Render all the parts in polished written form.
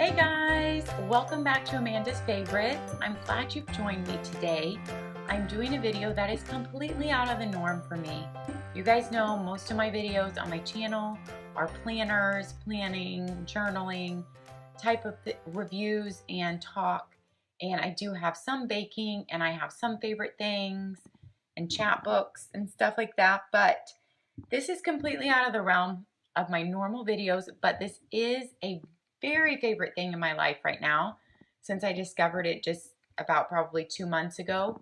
Hey guys, welcome back to Amanda's Favorites. I'm glad you've joined me today. I'm doing a video that is completely out of the norm for me. You guys know most of my videos on my channel are planners, planning, journaling, type of reviews and talk. And I do have some baking and I have some favorite things and chatbooks and stuff like that. But this is completely out of the realm of my normal videos, but this is a very favorite thing in my life right now since I discovered it just about probably 2 months ago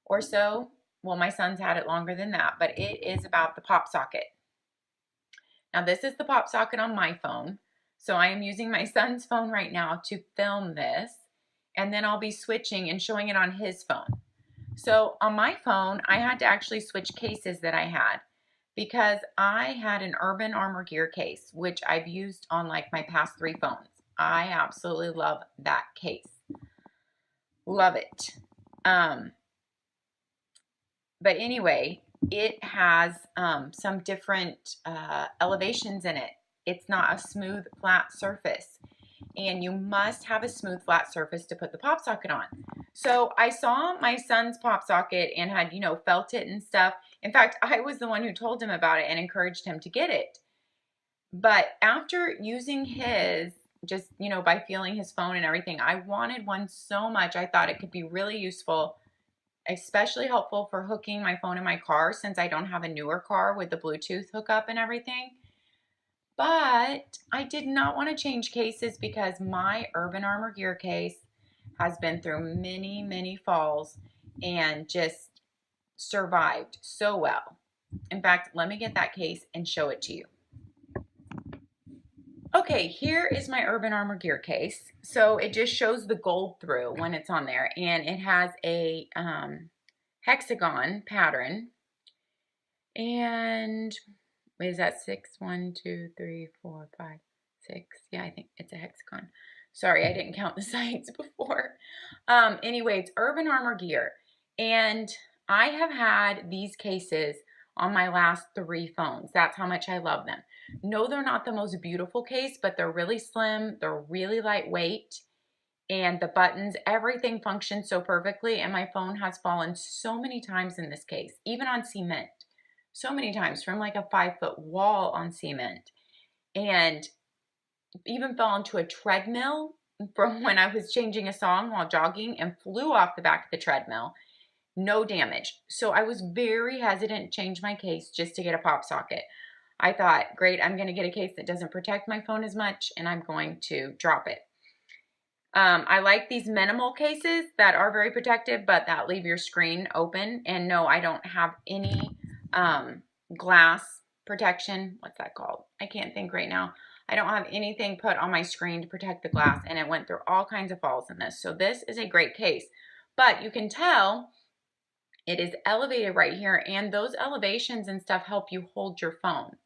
or so. Well, my son's had it longer than that, but it is about the pop socket. Now, this is the pop socket on my phone. So I am using my son's phone right now to film this, and then I'll be switching and showing it on his phone. So on my phone, I had to actually switch cases that I had because I had an Urban Armor Gear case, which I've used on like my past 3 phones. I absolutely love that case. Love it. But anyway, it has some different elevations in it. It's not a smooth, flat surface. And you must have a smooth, flat surface to put the pop socket on. So I saw my son's pop socket and had, felt it and stuff. In fact, I was the one who told him about it and encouraged him to get it. But after using his, just, by feeling his phone and everything, I wanted one so much. I thought it could be really useful, especially helpful for hooking my phone in my car since I don't have a newer car with the Bluetooth hookup and everything. But I did not want to change cases because my Urban Armor Gear case has been through many, many falls and just survived so well. In fact, let me get that case and show it to you. Okay, here is my Urban Armor Gear case. So it just shows the gold through when it's on there, and it has a hexagon pattern. And is that 6? 1, 2, 3, 4, 5, 6. Yeah, I think it's a hexagon. Sorry, I didn't count the sides before. Anyway, it's Urban Armor Gear. And I have had these cases on my last 3 phones. That's how much I love them. No, they're not the most beautiful case, but they're really slim. They're really lightweight. And the buttons, everything functions so perfectly. And my phone has fallen so many times in this case, even on cement. So many times from like a 5-foot wall on cement, and even fell onto a treadmill from when I was changing a song while jogging and flew off the back of the treadmill. No damage. So I was very hesitant to change my case just to get a pop socket. I thought, great, I'm going to get a case that doesn't protect my phone as much and I'm going to drop it. I like these minimal cases that are very protective but that leave your screen open. And no, I don't have any glass protection. What's that called? I can't think right now. I don't have anything put on my screen to protect the glass, and it went through all kinds of falls in this. So this is a great case, but you can tell it is elevated right here, and those elevations and stuff help you hold your phone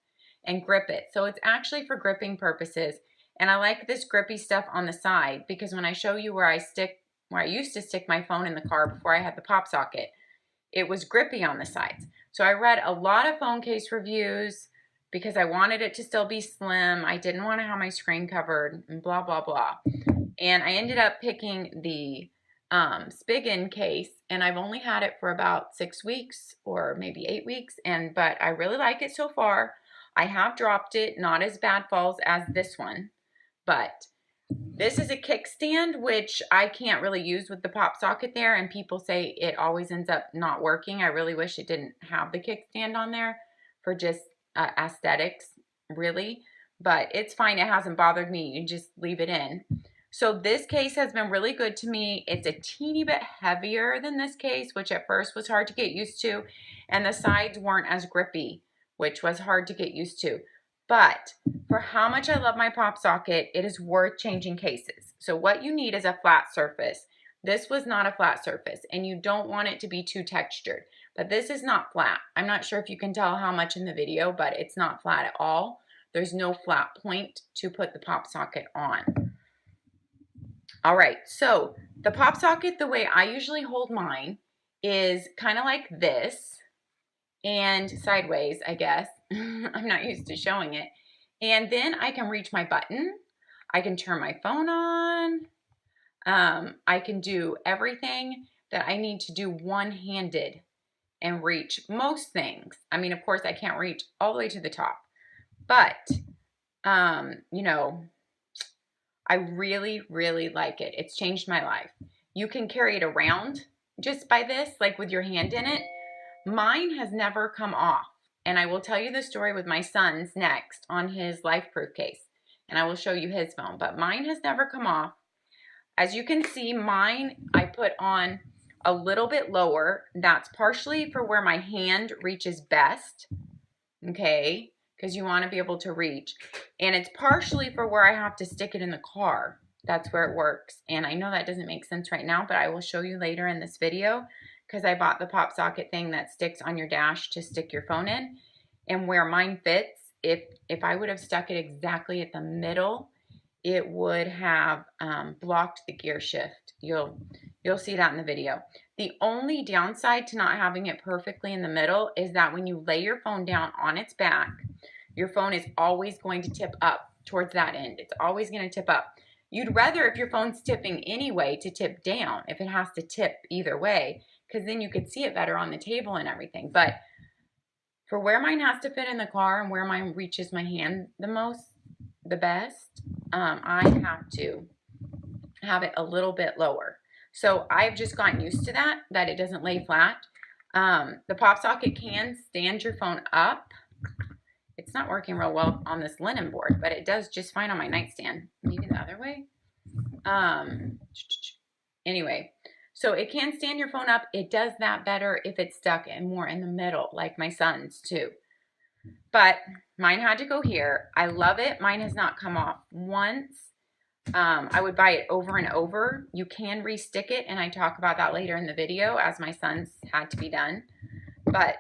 and grip it. So it's actually for gripping purposes. And I like this grippy stuff on the side because when I show you where I used to stick my phone in the car before I had the pop socket, it was grippy on the sides. So I read a lot of phone case reviews because I wanted it to still be slim. I didn't want to have my screen covered and blah, blah, blah. And I ended up picking the Spigen case, and I've only had it for about 6 weeks or maybe 8 weeks. But I really like it so far. I have dropped it, not as bad falls as this one, but this is a kickstand, which I can't really use with the pop socket there, and people say it always ends up not working. I really wish it didn't have the kickstand on there for just aesthetics, really, but it's fine. It hasn't bothered me. You just leave it in. So this case has been really good to me. It's a teeny bit heavier than this case, which at first was hard to get used to, and the sides weren't as grippy, which was hard to get used to. But for how much I love my pop socket, it is worth changing cases. So what you need is a flat surface. This was not a flat surface, and you don't want it to be too textured. But this is not flat. I'm not sure if you can tell how much in the video, but it's not flat at all. There's no flat point to put the pop socket on. All right, so the pop socket, the way I usually hold mine is kind of like this and sideways, I guess. I'm not used to showing it. And then I can reach my button. I can turn my phone on. I can do everything that I need to do one-handed and reach most things. I mean, of course, I can't reach all the way to the top, but, you know, I really, really like it. It's changed my life. You can carry it around just by this, like with your hand in it. Mine has never come off. And I will tell you the story with my son's next on his LifeProof case. And I will show you his phone. But mine has never come off. As you can see, mine I put on a little bit lower. That's partially for where my hand reaches best. Okay? Because you want to be able to reach. And it's partially for where I have to stick it in the car. That's where it works. And I know that doesn't make sense right now, but I will show you later in this video, because I bought the pop socket thing that sticks on your dash to stick your phone in. And where mine fits, if I would have stuck it exactly at the middle, it would have blocked the gear shift. You'll see that in the video. The only downside to not having it perfectly in the middle is that when you lay your phone down on its back, your phone is always going to tip up towards that end. It's always going to tip up. You'd rather, if your phone's tipping anyway, to tip down if it has to tip either way, because then you could see it better on the table and everything. But for where mine has to fit in the car and where mine reaches my hand the best, I have to have it a little bit lower. So I've just gotten used to that it doesn't lay flat. The pop socket can stand your phone up. It's not working real well on this linen board, but it does just fine on my nightstand. Maybe the other way. Anyway, so it can stand your phone up. It does that better if it's stuck and more in the middle, like my son's too. But mine had to go here. I love it. Mine has not come off once. I would buy it over and over. You can re-stick it, and I talk about that later in the video, as my son's had to be done. But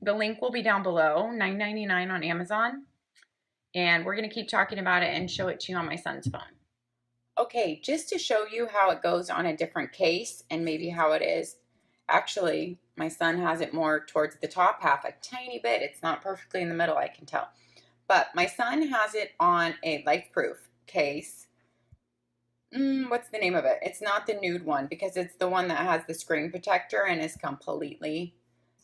the link will be down below, $9.99 on Amazon. And we're going to keep talking about it and show it to you on my son's phone. Okay, just to show you how it goes on a different case and maybe how it is. Actually, my son has it more towards the top half, a tiny bit. It's not perfectly in the middle, I can tell. But my son has it on a LifeProof case. What's the name of it? It's not the nude one, because it's the one that has the screen protector and is completely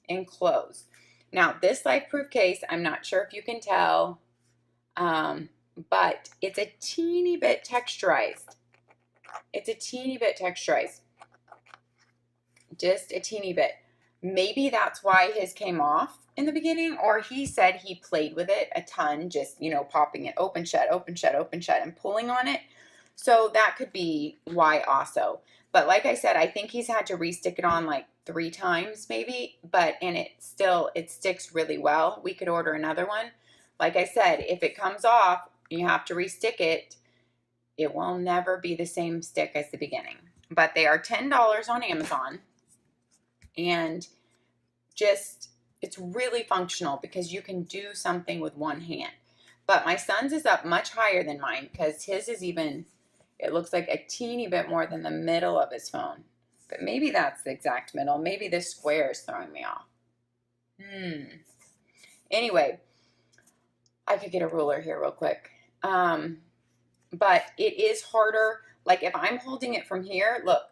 enclosed. Now, this LifeProof case, I'm not sure if you can tell, but it's a teeny bit texturized. It's a teeny bit texturized. Just a teeny bit. Maybe that's why his came off in the beginning, or he said he played with it a ton, just, you know, popping it open, shut, open, shut, open, shut, and pulling on it. So that could be why also. But like I said, I think he's had to re-stick it on like 3 times maybe, and it sticks really well. We could order another one. Like I said, if it comes off, you have to re-stick it. It will never be the same stick as the beginning. But they are $10 on Amazon. And just, it's really functional because you can do something with one hand. But my son's is up much higher than mine, because his is even, it looks like a teeny bit more than the middle of his phone. But maybe that's the exact middle. Maybe this square is throwing me off. Anyway, I could get a ruler here real quick. But it is harder. Like if I'm holding it from here, look,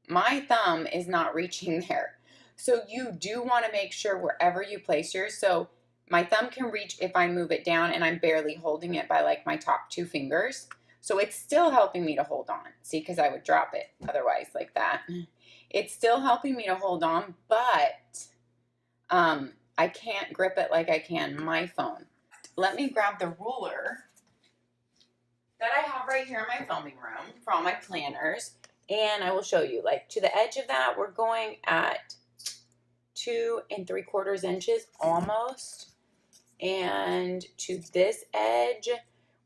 my thumb is not reaching there. So you do want to make sure wherever you place yours. So my thumb can reach if I move it down, and I'm barely holding it by like my top 2 fingers. So it's still helping me to hold on. See, because I would drop it otherwise like that. It's still helping me to hold on, but I can't grip it like I can my phone. Let me grab the ruler that I have right here in my filming room for all my planners, and I will show you. Like to the edge of that, we're going at 2 3/4 inches almost. And to this edge,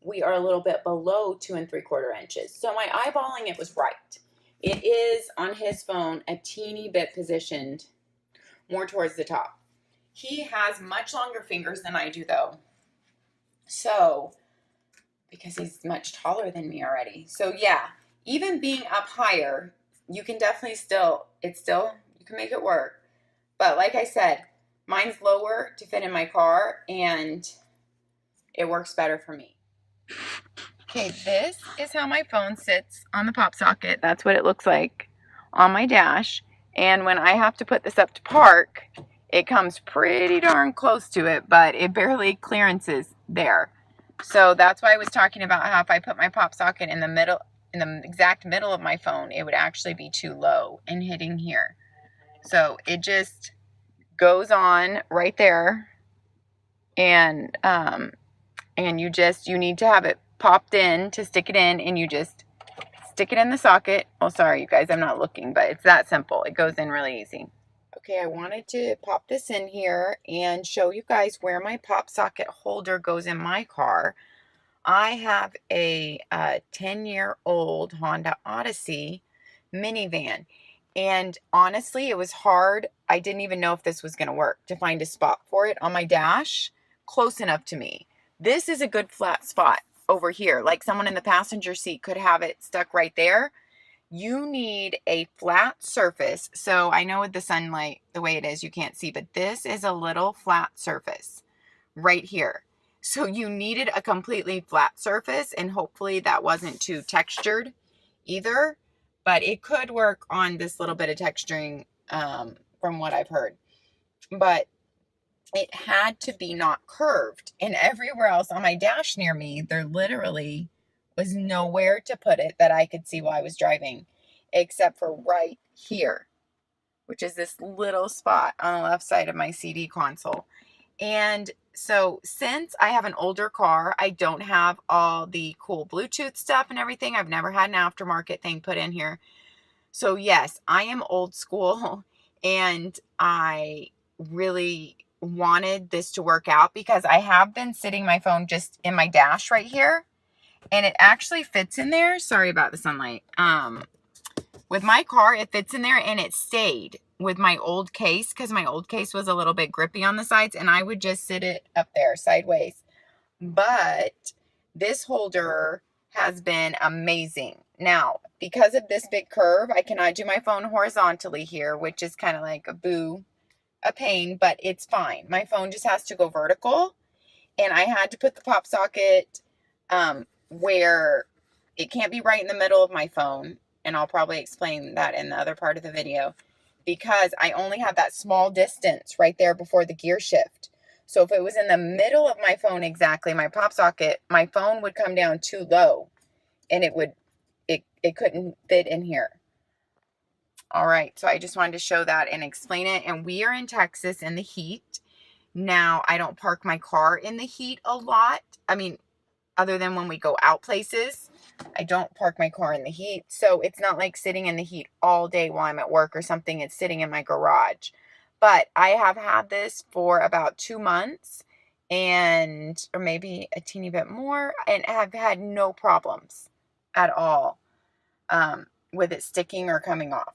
we are a little bit below 2 3/4 inches. So my eyeballing it was right. It is on his phone a teeny bit positioned more towards the top. He has much longer fingers than I do though. So, because he's much taller than me already. So yeah, even being up higher, you can definitely you can make it work. But like I said, mine's lower to fit in my car, and it works better for me. Okay, this is how my phone sits on the pop socket. That's what it looks like on my dash. And when I have to put this up to park, it comes pretty darn close to it, but it barely clearances there. So that's why I was talking about how if I put my pop socket in the middle, in the exact middle of my phone, it would actually be too low and hitting here. So it just goes on right there, and you need to have it popped in to stick it in, and you just stick it in the socket. Oh, sorry, you guys, I'm not looking, but it's that simple. It goes in really easy. Okay, I wanted to pop this in here and show you guys where my pop socket holder goes in my car. I have a 10-year-old Honda Odyssey minivan, and honestly, it was hard. I didn't even know if this was going to work to find a spot for it on my dash close enough to me. This is a good flat spot over here, like someone in the passenger seat could have it stuck right there. You need a flat surface. So I know with the sunlight, the way it is, you can't see, but this is a little flat surface right here. So you needed a completely flat surface, and hopefully that wasn't too textured either, but it could work on this little bit of texturing from what I've heard. But it had to be not curved, and everywhere else on my dash near me, there literally was nowhere to put it that I could see while I was driving, except for right here, which is this little spot on the left side of my CD console. And so since I have an older car, I don't have all the cool Bluetooth stuff and everything. I've never had an aftermarket thing put in here. So yes, I am old school, and I really wanted this to work out because I have been sitting my phone just in my dash right here, and it actually fits in there. Sorry about the sunlight. With my car, it fits in there, and it stayed with my old case because my old case was a little bit grippy on the sides, and I would just sit it up there sideways. But this holder has been amazing. Now, because of this big curve, I cannot do my phone horizontally here, which is kind of like a pain, but it's fine. My phone just has to go vertical, and I had to put the pop socket where it can't be right in the middle of my phone, and I'll probably explain that in the other part of the video, because I only have that small distance right there before the gear shift. So if it was in the middle of my phone exactly, my pop socket, my phone would come down too low, and it couldn't fit in here. All right, so I just wanted to show that and explain it. And we are in Texas in the heat. Now, I don't park my car in the heat a lot. I mean, other than when we go out places, I don't park my car in the heat. So it's not like sitting in the heat all day while I'm at work or something. It's sitting in my garage. But I have had this for about 2 months, or maybe a teeny bit more, and have had no problems at all with it sticking or coming off.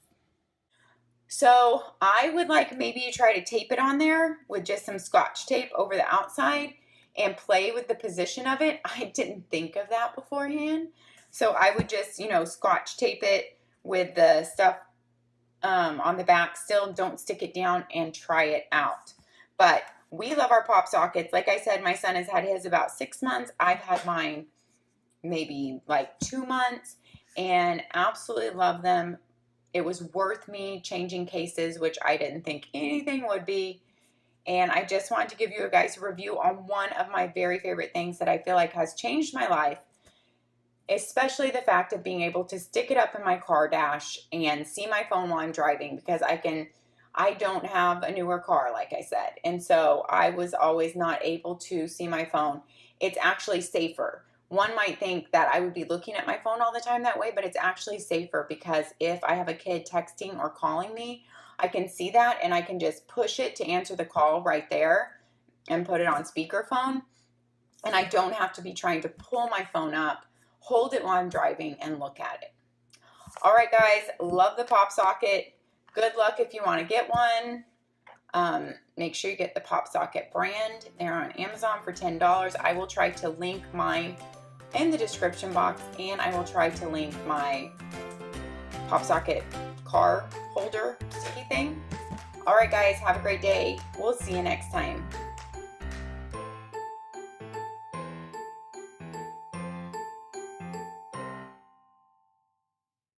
So I would like maybe try to tape it on there with just some Scotch tape over the outside and play with the position of it. I didn't think of that beforehand. So I would just, Scotch tape it with the stuff on the back. Still, don't stick it down and try it out. But we love our pop sockets. Like I said, my son has had his about 6 months. I've had mine maybe like 2 months, and absolutely love them. It was worth me changing cases, which I didn't think anything would be. And I just wanted to give you guys a review on one of my very favorite things that I feel like has changed my life, especially the fact of being able to stick it up in my car dash and see my phone while I'm driving, because I don't have a newer car, like I said. And so I was always not able to see my phone. It's actually safer. One might think that I would be looking at my phone all the time that way, but it's actually safer because if I have a kid texting or calling me, I can see that and I can just push it to answer the call right there and put it on speakerphone. And I don't have to be trying to pull my phone up, hold it while I'm driving, and look at it. All right, guys, love the pop socket. Good luck if you want to get one. Make sure you get the pop socket brand. They're on Amazon for $10. I will try to link mine in the description box, and I will try to link my pop socket car holder sticky thing. All right, guys, have a great day. We'll see you next time.